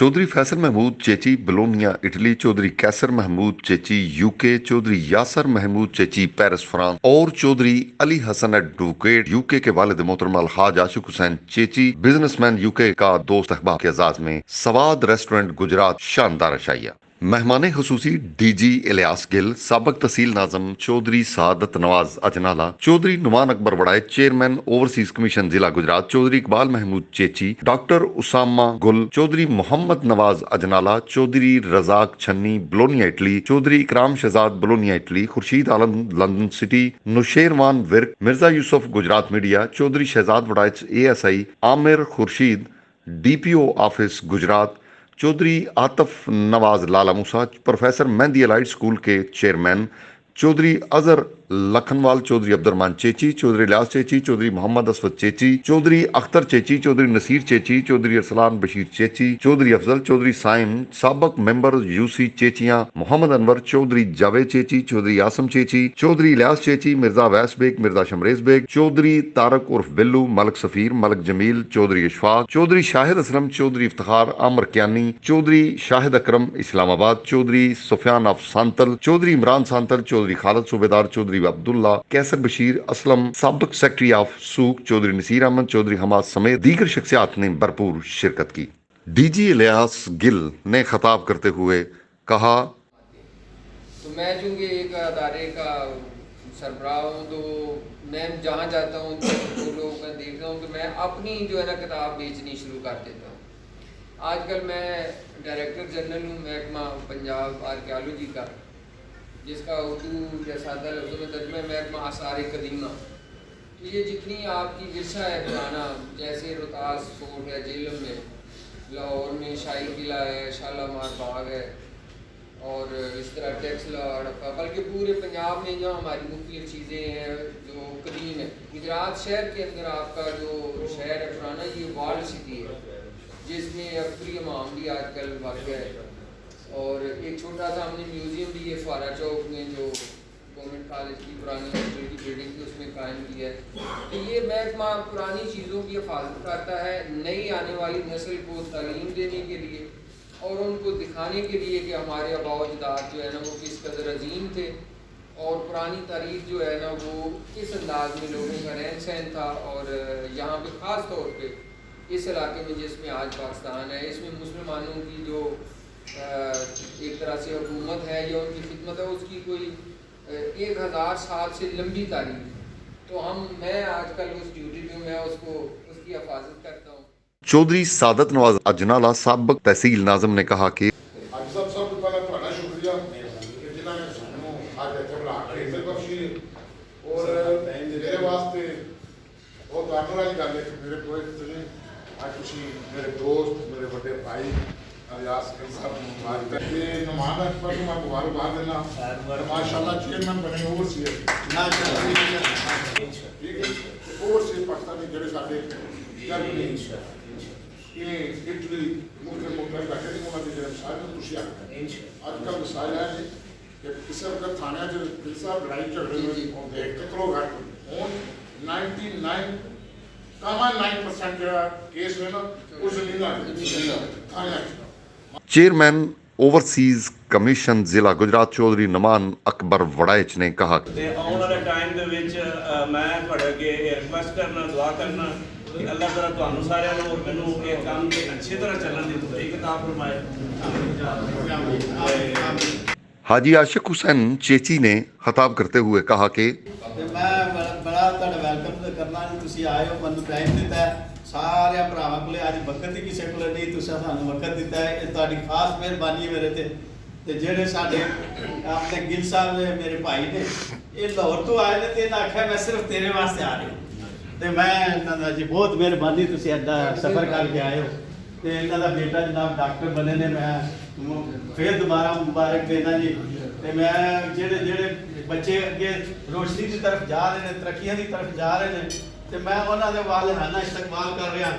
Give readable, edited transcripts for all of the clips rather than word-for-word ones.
Chaudhary Faisal Mahmood Chechi Bologna Italy, Chaudhry Qaiser Mahmood Chechi UK, Chaudhry Yasir Mahmood Chechi Paris France और Chaudhry Ali Hasan advocate UK के वालिद मोहतरम अलहाज आशिक हुसैन चेची बिजनेसमैन यूके का दोस्त अहबाब के एजाज में सवाद रेस्टोरेंट गुजरात शानदार अशाइया। मेहमान खसूसी डीजी इलियास गिल, साबक तहसील नाजम चौधरी सादत नवाज अजनाला, चौधरी नुमान अकबर वड़ाए, चेयरमैन ओवरसीज कमीशन जिला गुजरात, चौधरी इकबाल महमूद चेची, डॉक्टर उसामा गुल, चौधरी मोहम्मद नवाज अजनाला, चौधरी रजाक छन्नी Bologna Italy, Chaudhry Ikram Shahzad Bologna Italy, Khurshid Alam London city, Nausherwan Virk, Mirza Yousuf Gujrat media, Chaudhry Shahzad Waraich ASI, Amir Khurshid DPO office Gujrat, Chaudhry Atif Nawaz Lala Musa, professor Mehndi allied school के चेयरमैन, चौधरी अजहर लखनवाल, चौधरी अब्दुलरहमान चेची, चौधरी इलियास चेची, चौधरी मोहम्मद असवद चेची, चौधरी अख्तर चेची, चौधरी नसीर चेची, चौधरी अरसलान बशीर चेची, चौधरी अफजल, चौधरी साइम, साबक मेंबर UC चेचियां, मोहम्मद अनवर, चौधरी जावेद चेची, चौधरी आसम चेची, चौधरी इलियास चेची, मिर्जा वैस बेग, मिर्जा शमरेज बेग, चौधरी तारक उर्फ बिल्लू, मलक सफीर, मलक जमील, चौधरी इशफाक, चौधरी शाहिद असलम, चौधरी इफ्तिखार, आमर कियानी, चौधरी शाहिद अकरम इस्लामाबाद, चौधरी सुफियान अफ सांतल, चौधरी इमरान सांतल, चौधरी खालिद सूबेदार, चौधरी अब्दुल्ला, कैसर बशीर असलम, साबिक सेक्रेटरी ऑफ सूक, चौधरी नसीर अहमद, चौधरी हमाद समेत दीगर शख्सियात ने भरपूर शिरकत की। डीजी इलियास गिल ने खताब करते हुए कहा, तो मैं चूँकि एक अदारे का सरबराह हूँ, तो मैं जहाँ जाता हूँ तो लोगों का देखता हूँ कि मैं अपनी जो है ना किताब बेचनी शुरू कर देता हूँ। आजकल मैं डायरेक्टर जनरल हूँ महकमा पंजाब आर्कियोलॉजी का, जिसका उर्दू या सादा लफ्ज़ों में तर्जुमा है महकमा आसार कदीमा। तो ये जितनी आपकी विरसा है पुराना, जैसे रोहतास फोर्ट है जेलम में, लाहौर में शाही किला है, शालामार बाग है, और इस तरह टैक्सला हड़प्पा, बल्कि पूरे पंजाब में जो हमारी मुख्तलिफ चीज़ें हैं जो कदीम है। गुजरात शहर के अंदर आपका जो शहर है पुराना, ये वाल्ड सिटी है, जिसमें अक्सरी मामली आजकल वाक़ है। और एक छोटा सा हमने म्यूज़ियम भी है फुआरा चौक में, जो गवर्नमेंट कॉलेज की पुरानी हॉस्टल की बिल्डिंग थी उसमें कायम किया है। तो ये महकमा पुरानी चीज़ों की हिफाजत करता है, नई आने वाली नस्ल को तालीम देने के लिए और उनको दिखाने के लिए कि हमारे आबा व अजदाद जो है ना वो किस कदर अजीम थे, और पुरानी तारीख जो है ना वो किस अंदाज में लोगों का रहन सहन था। और यहाँ पे ख़ास तौर पे इस इलाके में जिसमें आज पाकिस्तान है, इसमें मुसलमानों की जो एक तरह से हुकूमत है या उनकी खिदमत है, उसकी कोई 1000 साल से लंबी तारीख है। तो मैं आजकल उस ड्यूटी पे मैं उसकी हिफाजत करता हूँ। चौधरी सादत नवाज अजनाला, साबक तहसील नाजम ने कहा कि मेरे दोस्त, मेरे बड़े भाई इलियास गिल साहब मुबारक है। नुमान अकबर को मैं मुबारकबाद देना, माशाल्लाह चेयरमैन बने ओवरसीज, ठीक है, ओवरसीज पाकिस्तानी ਜਿਹੜੇ ਸਾਡੇ ਜਰਮਨੀ ਇਹ ਇਟਲੀ ਮੁਲਕ ਬੈਠੇ ਨੇ, ਉਹਨਾਂ ਦੇ ਜਿਹੜੇ ਸਾਰੇ ਤੁਸੀਂ ਆਖਦੇ ਅੱਜ ਕੱਲ੍ਹ ਮਸਾਇਲ ਹੈ ਕਿ ਕਿਸੇ ਵਕਤ ਥਾਣਿਆਂ 'ਚ ਦਿਲ ਸਾਹਿਬ ਲੜਾਈ ਝਗੜੇ ਨੂੰ ਦੇਖ ਕੇ ਕਰੋ ਘੱਟ ਹੁਣ 99.9% ਜਿਹੜਾ ਕੇਸ ਹੋਇਆ ਨਾ ਉਹ ਜ਼ਮੀਨਾਂ ਥਾਣਿਆਂ 'ਚ। चेयरमैन ओवरसीज कमीशन जिला गुजरात चौधरी नुमान अकबर वड़ाइच ने कहा, आने वाले टाइम ਦੇ ਵਿੱਚ ਮੈਂ ਤੁਹਾਡੇ ਅੱਗੇ ਰਿਕੁਐਸਟ ਕਰਨਾ, ਦੁਆ ਕਰਨਾ ਕਿ ਅੱਲਾਹ ਤਾਲਾ ਤੁਹਾਨੂੰ ਸਾਰਿਆਂ ਨੂੰ ਮੈਨੂੰ ਇਹ ਕੰਮ ਤੇ ਅੱਛੀ ਤਰ੍ਹਾਂ ਚੱਲਣ ਦੀ ਤੌਫੀਕ عطا फरमाए। हाजी आशिक हुसैन चेची ने खताब करते हुए कहा कि मैं बड़ा वेलकम करना जी, तुसी आए हो, मैं टाइम दिता है सारे भरावां कोले, अज वक्त ही किसी को नहीं, तुसा सानू वक्त दिता है, ये तुहाडी खास मेहरबानी मेरे ते जेडे साडे अपने गिल साहब ने मेरे भाई ने ये लाहौर तो आए ने, ते आख्या मैं सिर्फ तेरे वास्ते आ रही हूँ, ते मैं इन्हां दा जी बहुत मेहरबानी, तुसी एडा सफ़र करके आए हो, ते इन्हां दा बेटा जनाब डॉक्टर बने ने, मैं फिर दोबारा मुबारक देना जी। ते मैं जेडे बच्चे अगे रोशनी की तरफ जा रहे हैं, तरक्कियां की तरफ जा रहे हैं, तो मैं उन्होंने वालहाना इस्तकबाल कर रहा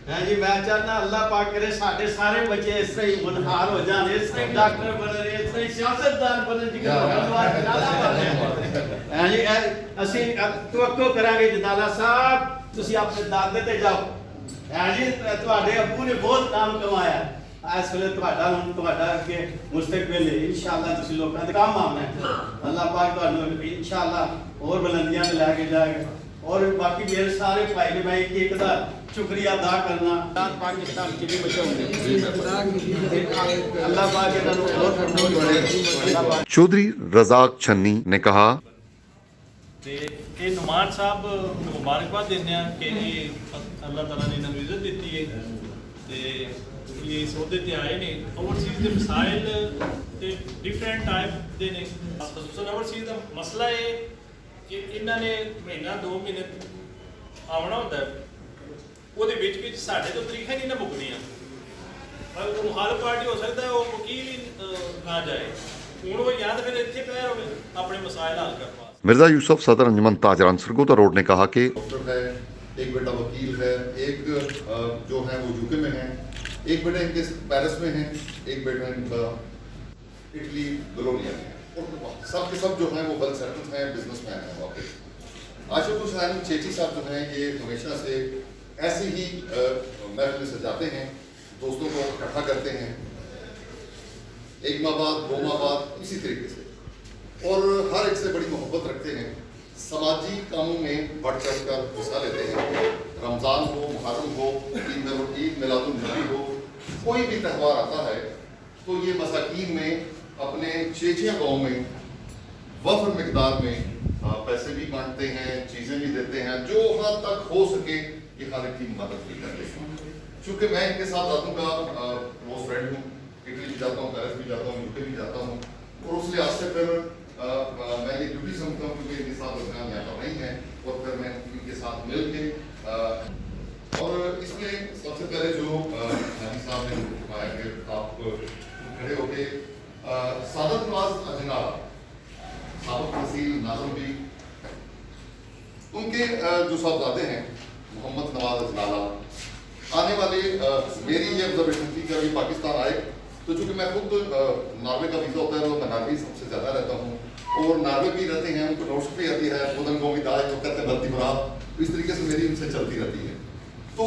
है जी। मैं चाहना अल्लाह पाक करे साढ़े सारे बच्चे इस तरह ही मुनहार हो जाए, इस तरह ही डॉक्टर बने, इस तरह ही सियासतदान बने जी, असी तवक्को करांगे जनाला साहब, तुसी अपने दादे ते जाओ है जी, तुहाडे अब्बू ने बहुत नाम कमाया, ਇਸ ਵੇਲੇ ਤੁਹਾਡਾ ਅੱਗੇ ਮੁਸਤਕਬਲ ਹੈ ਇਨਸ਼ਾਅੱਲਾ ਤੁਸੀਂ ਲੋਕਾਂ ਦੇ ਕੰਮ ਆਉਣਾ ਹੈ ਅੱਲਾਹ ਪਾਕ ਤੁਹਾਨੂੰ ਇਨਸ਼ਾਅੱਲਾ ਹੋਰ ਬੁਲੰਦੀਆਂ ਤੇ ਲੈ ਕੇ ਜਾਏਗਾ ਔਰ ਬਾਕੀ ਮੇਰੇ ਸਾਰੇ ਭਾਈ ਨੇ ਮੈਂ ਇੱਕ ਦਾ ਸ਼ੁਕਰੀਆ ਅਦਾ ਕਰਨਾ ਪਾਕਿਸਤਾਨ की भी बचाओगे अल्लाह पाक ਇਹਨਾਂ ਨੂੰ ਹੋਰ ਪ੍ਰਮੋਟ ਕਰੇ ਅੱਲਾਹ ਪਾਕ चौधरी रजाक छन्नी ने कहा, ਤੇ ਇਹ ਨੁਮਾਨ ਸਾਹਿਬ ਨੂੰ ਮੁਬਾਰਕਬਾਦ ਦਿੰਦੇ ਆ ਕਿ ਇਹ ਅੱਲਾਹ ਤਾਲਾ ਨੇ ਇਹਨਾਂ ਨੂੰ ਇੱਜ਼ਤ ਦਿੱਤੀ ਹੈ ਤੇ ਇਹ ਸੌਦੇ ਤੇ ਆਏ ਨੇ। ਓਵਰਸੀਜ਼ ਦੇ ਮਸਾਇਲ ਤੇ ਡਿਫਰੈਂਟ ਟਾਈਪ ਦੇ ਨੇ। ਖਸੂਸਨ ਓਵਰਸੀਜ਼ ਦਾ ਮਸਲਾ ਇਹ ਕਿ ਇਹਨਾਂ ਨੇ ਮਹੀਨਾ 2 ਮਹੀਨੇ ਆਉਣਾ ਹੁੰਦਾ ਹੈ, ਉਹਦੇ ਵਿੱਚ ਸਾਡੇ ਤੋਂ ਤਰੀਖਾਂ ਨਹੀਂ ਨਾ ਮੁੱਕਣੀਆਂ। ਪਰ ਮੁਖਾਲਫ ਪਾਰਟੀ ਹੋ ਸਕਦਾ ਹੈ ਉਹ ਵਕੀਲ ਹੀ ਨਾ ਜਾਏ, ਹੁਣ ਉਹ ਜਾਂ ਤਾਂ ਫਿਰ ਇੱਥੇ ਪੈ ਹੋਵੇ ਆਪਣੇ ਮਸਾਇਲ ਹੱਲ ਕਰਨ ਵਾਸਤੇ। मिर्जा यूसुफ सदर अंजुमन ताजरान सरगोदा रोड ने कहा कि डॉक्टर है, एक बेटा वकील है, एक जो है वो यूके में है, एक बेटा इनके पेरिस में है, एक बेटा इनका इटली बोलोनिया में है और सब के सब जो हैं वो वेल सेटल्ड हैं, बिजनेसमैन हैं वहाँ पे। आशिफ हुसैन चेची साहब जो हैं ये हमेशा से ऐसे ही महफिल सजाते हैं, दोस्तों को इकट्ठा करते हैं, 1 माह बाद 2 माह बाद इसी तरीके से, और हर एक से बड़ी मोहब्बत रखते हैं। समाजी कामों में बढ़ चढ़ कर हिस्सा लेते हैं। रमज़ान हो, मुहर्रम हो, ईद मिलादुन्नबी हो, कोई भी त्यौहार आता है तो ये मसाकीन में अपने चेचिया गाँव में वफ़र मिकदार में पैसे भी बांटते हैं, चीज़ें भी देते हैं, जो हद तक हो सके ये हर एक की मदद भी करते हैं। चूँकि मैं इनके साथ रातों का क्लोज फ्रेंड हूँ, इटली भी जाता हूँ, पेरिस भी जाता हूँ, यूके भी जाता हूँ, और उस लिहाज से फिर मैं ये ड्यूटी समझता हूँ क्योंकि इनके साथ रुकना यहाँ पर नहीं है, और फिर मैं इनके साथ मिल के और इसमें सबसे पहले जो नानी साहब ने बताया कि आप खड़े होके सादत नवाज अजनाला साबक तहसील नाजरबी उनके जो साहबजादे हैं मोहम्मद नवाज अजनाला आने वाले मेरी ये ऑब्जर्वेशन थी कि अभी पाकिस्तान आए तो चूँकि मैं खुद नॉर्वे का वीज़ा होता है तो मैं नॉर्वे सबसे ज़्यादा रहता हूँ, और नॉर्वे भी रहते हैं, उनको नोट्स भी आती है, बुदन को भी दाए तो कहते हैं बल्ती बरात, तो इस तरीके से मेरी उनसे चलती रहती है। तो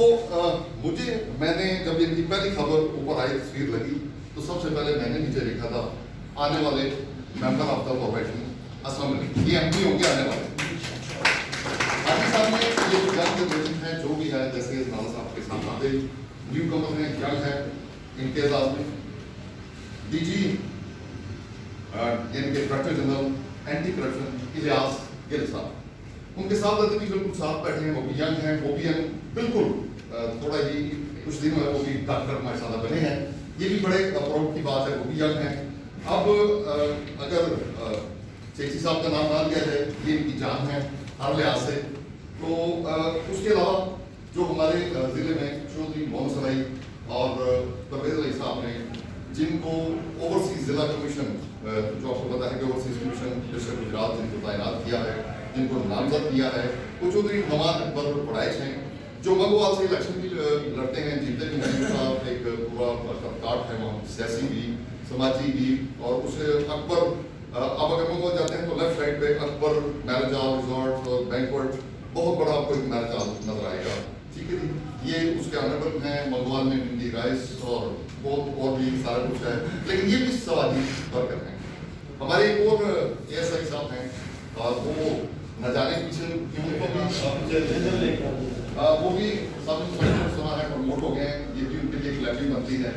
मैंने जब इनकी पहली खबर ऊपर आई, तस्वीर लगी, तो सबसे पहले मैंने नीचे लिखा था आने वाले member of the corporation assembly, ये MP होंगे आने वाले। पाकिस्तान में ये जो यंग जनरेशन है जो भी है, जैसे नाना साहब के साथ आते न्यू कमर हैं, यंग है, इनके एजाज में DG इनके director general anti corruption Ilyas Gill साहब, उनके साथ रहते भी बिल्कुल साथ बैठे हैं, वो भी यंग हैं, वो भी यंग बिल्कुल थोड़ा ही कुछ दिन में वो भी डॉक्टर हमारे साथ बने हैं, ये भी बड़े प्राउड की बात है, वो भी यंग हैं। अब अगर चेची साहब का नाम ना लिया जाए, ये इनकी जान है हर लिहाज से, तो उसके अलावा जो हमारे ज़िले में चौधरी मोहम्मद सराई और परवेज अली साहब ने जिनको ओवरसीज जिला कमीशन जो आपको पता है कि ओवरसीज कमीशन डिस्ट्रिक्ट गुजरात जिनको तैनात किया है, जिनको नामजद किया है, वो चौधरी नवाज अकबर पढ़ाइश हैं जो मगवाल से इलेक्शन भी लड़ते हैं, जीतते भी हैं। उनका एक पूरा कार्ड है वहाँ, सियासी भी समाजी भी, और उसे अकबर अब अगर मगवाल जाते हैं तो लेफ्ट साइड पे अकबर मैरिज हॉल रिजॉर्ट और बैंक्वेट बहुत बड़ा आपको एक मैरिज हॉल नजर आएगा, ठीक है जी। ये उसके अनबल हैं, मंगवाल में इंडी राइस और बहुत और भी सारा कुछ है, लेकिन ये भी समाजी वर्कर हैं। हमारे एक और ASI साहब हैं और वो न जाने पीछे क्यों वो भी सब सुना है प्रमोट हो गए हैं, ये भी उनके लिए एक लाइब्रेरी बनती है,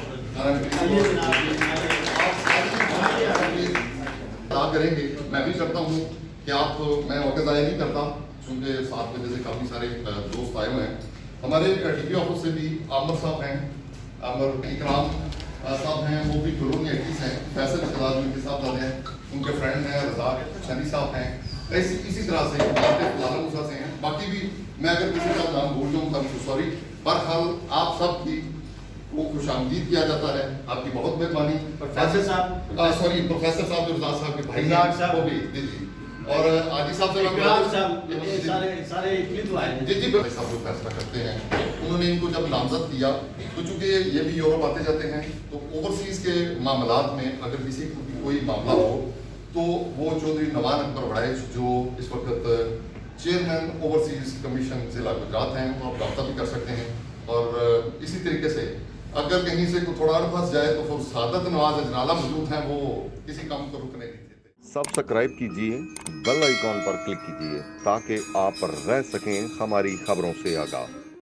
करेंगे। मैं भी करता हूँ कि आप मैं ऑर्गेनाइज नहीं करता क्योंकि 7 बजे से काफ़ी सारे दोस्त आए हुए हैं। हमारे DP ऑफिस से भी आमर साहब हैं, आमर इकराम साहब हैं, वो भी कॉलोनी एक्टिस हैं, फैसल शहजाद उनके साथ आते हैं, उनके फ्रेंड हैं रज़ाक शनी साहब हैं, इसी तरह से लाला मूसा से हैं। बाकी भी मैं अगर किसी का नाम भूल जाऊँ तब सॉरी, बहरहाल आप सब की वो खुशामदीद किया जाता है, आपकी बहुत मेहरबानी। प्रोफेसर साहब सॉरी प्रोफेसर साहब जो रज़ाक साहब के भाई रज़ाक साहब, वो भी जी और आदि साहब से सारे इटली तो आए हैं। जी भाई साहब जो फैसला करते हैं, उन्होंने इनको जब नामजद किया तो चूंकि ये भी यूरोप आते जाते हैं, तो ओवरसीज़ के मामलात में अगर किसी को कोई मामला हो तो वो चौधरी नवान अकबर बड़ाइश जो इस वक्त चेयरमैन ओवरसीज़ कमीशन ज़िला गुजरात हैं, वो आप रब्ता भी कर सकते हैं। और इसी तरीके से अगर कहीं से कोई थोड़ा और फंस जाए तो फिर सादत नवाज अजनाला मौजूद हैं, वो किसी काम को रुकने नहीं देते। सब्सक्राइब कीजिए, बेल आइकॉन पर क्लिक कीजिए ताकि आप रह सकें हमारी खबरों से आगाह।